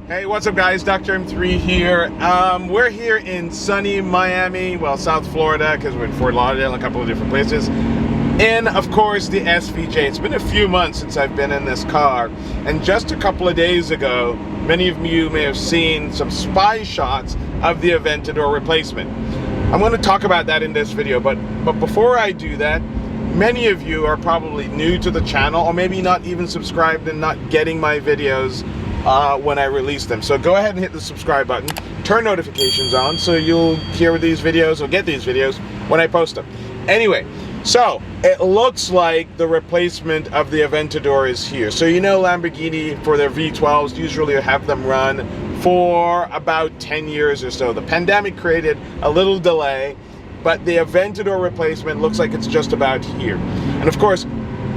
Hey, what's up guys? Dr. M3 here. We're here in sunny Miami, well, South Florida, because we're in Fort Lauderdale and a couple of different places. And of course, the SVJ. It's been a few months since I've been in this car. And just a couple of days ago, many of you may have seen some spy shots of the Aventador Replacement. I'm going to talk about that in this video, but before I do that, many of you are probably new to the channel, or maybe not even subscribed and not getting my videos when I release them. So go ahead and hit the subscribe button, turn notifications on so you'll hear these videos or get these videos when I post them. Anyway, so it looks like the replacement of the Aventador is here. So you know Lamborghini, for their V12s, usually have them run for about 10 years or so. The pandemic created a little delay, but the Aventador replacement looks like it's just about here. And of course,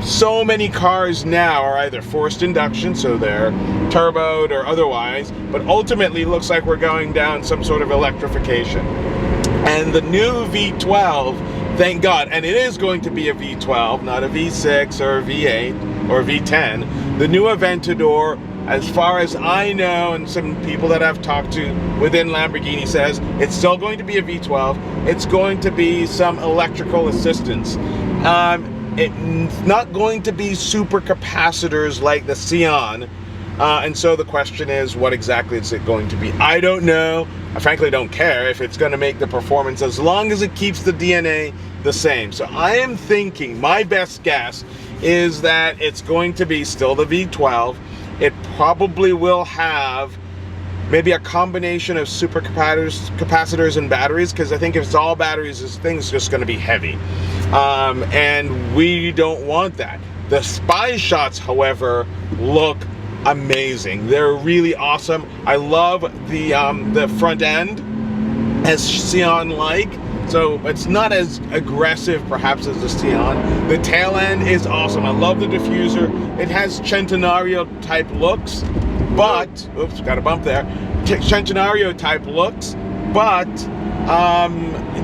so many cars now are either forced induction, so they're turboed or otherwise, but ultimately looks like we're going down some sort of electrification. And the new V12, thank God, and it is going to be a V12, not a V6 or a V8 or a V10. The new Aventador, as far as I know, and some people that I've talked to within Lamborghini says, it's still going to be a V12. It's going to be some electrical assistance. It's not going to be super capacitors like the Sion. And so the question is, what exactly is it going to be? I don't know. I frankly don't care if it's going to make the performance, as long as it keeps the DNA the same. So I am thinking, my best guess is that it's going to be still the V12. It probably will have maybe a combination of super capacitors and batteries, because I think if it's all batteries, this thing's just going to be heavy. And we don't want that. The spy shots, however, look amazing. They're really awesome. I love the front end as Sion-like, so it's not as aggressive perhaps as the Sion. The tail end is awesome. I love the diffuser. It has Centenario type looks, but oops, got a bump there. Centenario type looks, but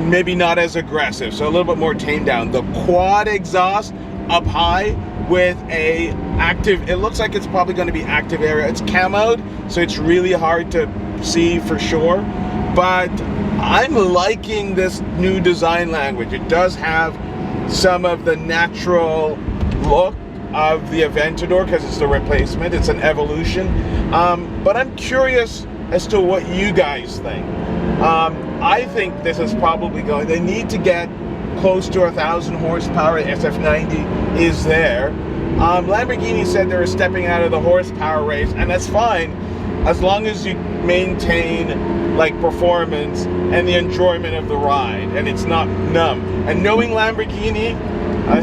maybe not as aggressive, so a little bit more tamed down. The quad exhaust up high with a active, it looks like it's probably going to be active area. It's camoed, so it's really hard to see for sure, but I'm liking this new design language. It does have some of the natural look of the Aventador because it's the replacement. It's an evolution, but I'm curious as to what you guys think. I think this is probably going, they need to get close to 1,000 horsepower. SF90 is there. Lamborghini said they were stepping out of the horsepower race, and that's fine as long as you maintain like performance and the enjoyment of the ride and it's not numb. And knowing Lamborghini,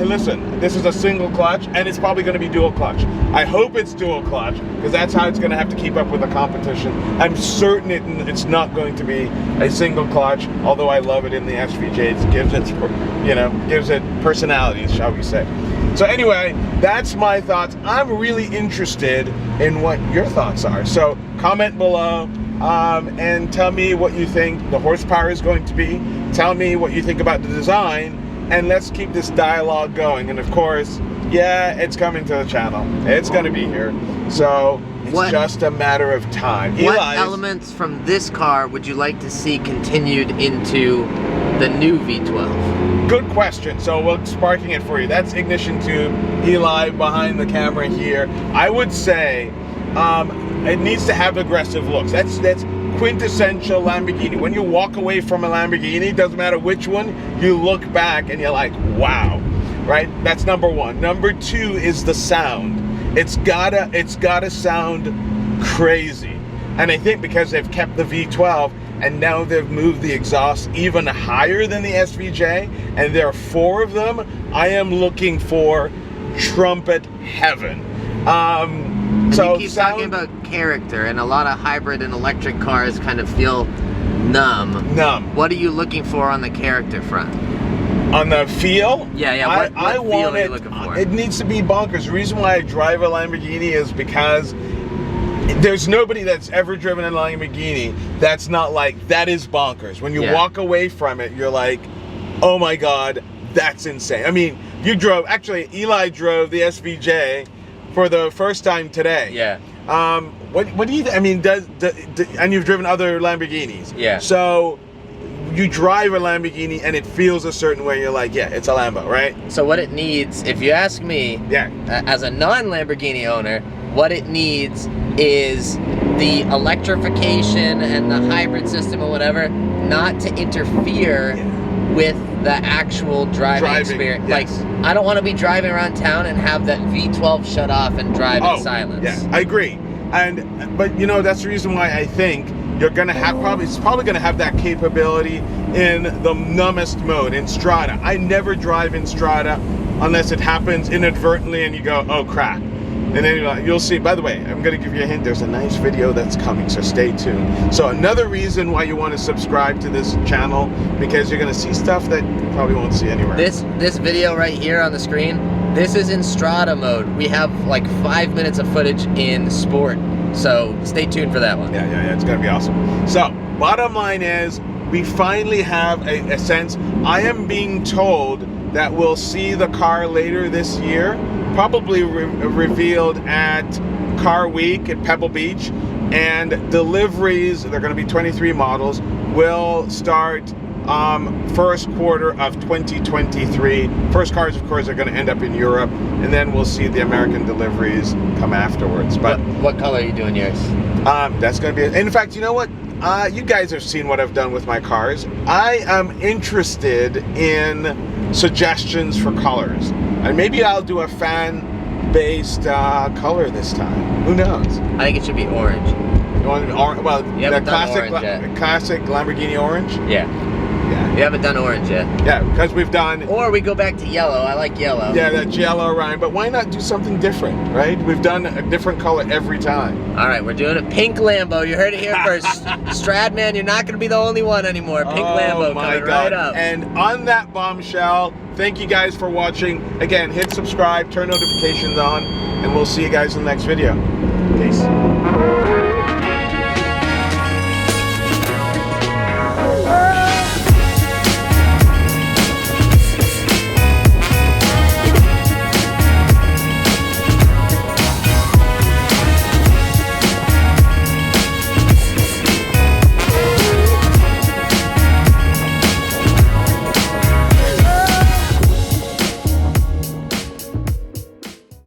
listen, this is a single clutch and it's probably going to be dual clutch. I hope it's dual clutch because that's how it's going to have to keep up with the competition. I'm certain it's not going to be a single clutch, although I love it in the SVJ. It gives it, you know, gives it personality, shall we say. So anyway, that's my thoughts. I'm really interested in what your thoughts are. So comment below and tell me what you think the horsepower is going to be. Tell me what you think about the design. And let's keep this dialogue going. And of course, yeah, it's coming to the channel. It's going to be here. So it's just a matter of time. What elements from this car would you like to see continued into the new V12? Good question. So we're sparking it for you. That's ignition tube. Eli behind the camera here. I would say it needs to have aggressive looks. That's quintessential Lamborghini. When you walk away from a Lamborghini, doesn't matter which one, you look back and you're like, wow, right? That's number one. Number two is the sound. It's gotta sound crazy. And I think because they've kept the V12 and now they've moved the exhaust even higher than the SVJ, and there are 4 of them, I am looking for trumpet heaven. So you keep talking about character, and a lot of hybrid and electric cars kind of feel numb. What are you looking for on the character front? On the feel? Yeah. What feel are you looking for? It needs to be bonkers. The reason why I drive a Lamborghini is because there's nobody that's ever driven a Lamborghini that's not like, that is bonkers. When you walk away from it, you're like, oh my God, that's insane. I mean, you drove, actually Eli drove the SVJ for the first time today. Yeah. What do you? I mean, and you've driven other Lamborghinis. Yeah. So you drive a Lamborghini and it feels a certain way. You're like, yeah, it's a Lambo, right? So what it needs, if you ask me, yeah, as a non-Lamborghini owner, what it needs is the electrification and the hybrid system or whatever, not to interfere with the actual driving experience. Yes. Like, I don't want to be driving around town and have that V12 shut off and drive in silence. Yeah, I agree. But you know, that's the reason why I think you're gonna have it's probably gonna have that capability in the numbest mode, in Strada. I never drive in Strada unless it happens inadvertently and you go, oh crap. And then you'll see, by the way, I'm going to give you a hint, there's a nice video that's coming, so stay tuned. So another reason why you want to subscribe to this channel, because you're going to see stuff that you probably won't see anywhere. This video right here on the screen, this is in Strada mode. We have like 5 minutes of footage in Sport, so stay tuned for that one. Yeah, it's going to be awesome. So, bottom line is, we finally have a sense. I am being told that we'll see the car later this year, probably revealed at Car Week at Pebble Beach, and deliveries, they're going to be 23 models, will start first quarter of 2023. First cars, of course, are going to end up in Europe, and then we'll see the American deliveries come afterwards. But what color are you doing yours? That's going to be, in fact, you know what? You guys have seen what I've done with my cars. I am interested in suggestions for colors, and maybe I'll do a fan-based color this time. Who knows? I think it should be orange. You want well, the classic Lamborghini orange? Yeah. We haven't done orange yet. Yeah, because we've done... Or we go back to yellow. I like yellow. Yeah, that's yellow, Ryan. But why not do something different, right? We've done a different color every time. All right, we're doing a pink Lambo. You heard it here first. Stradman, you're not going to be the only one anymore. Pink Lambo coming right up. And on that bombshell, thank you guys for watching. Again, hit subscribe, turn notifications on, and we'll see you guys in the next video. Peace.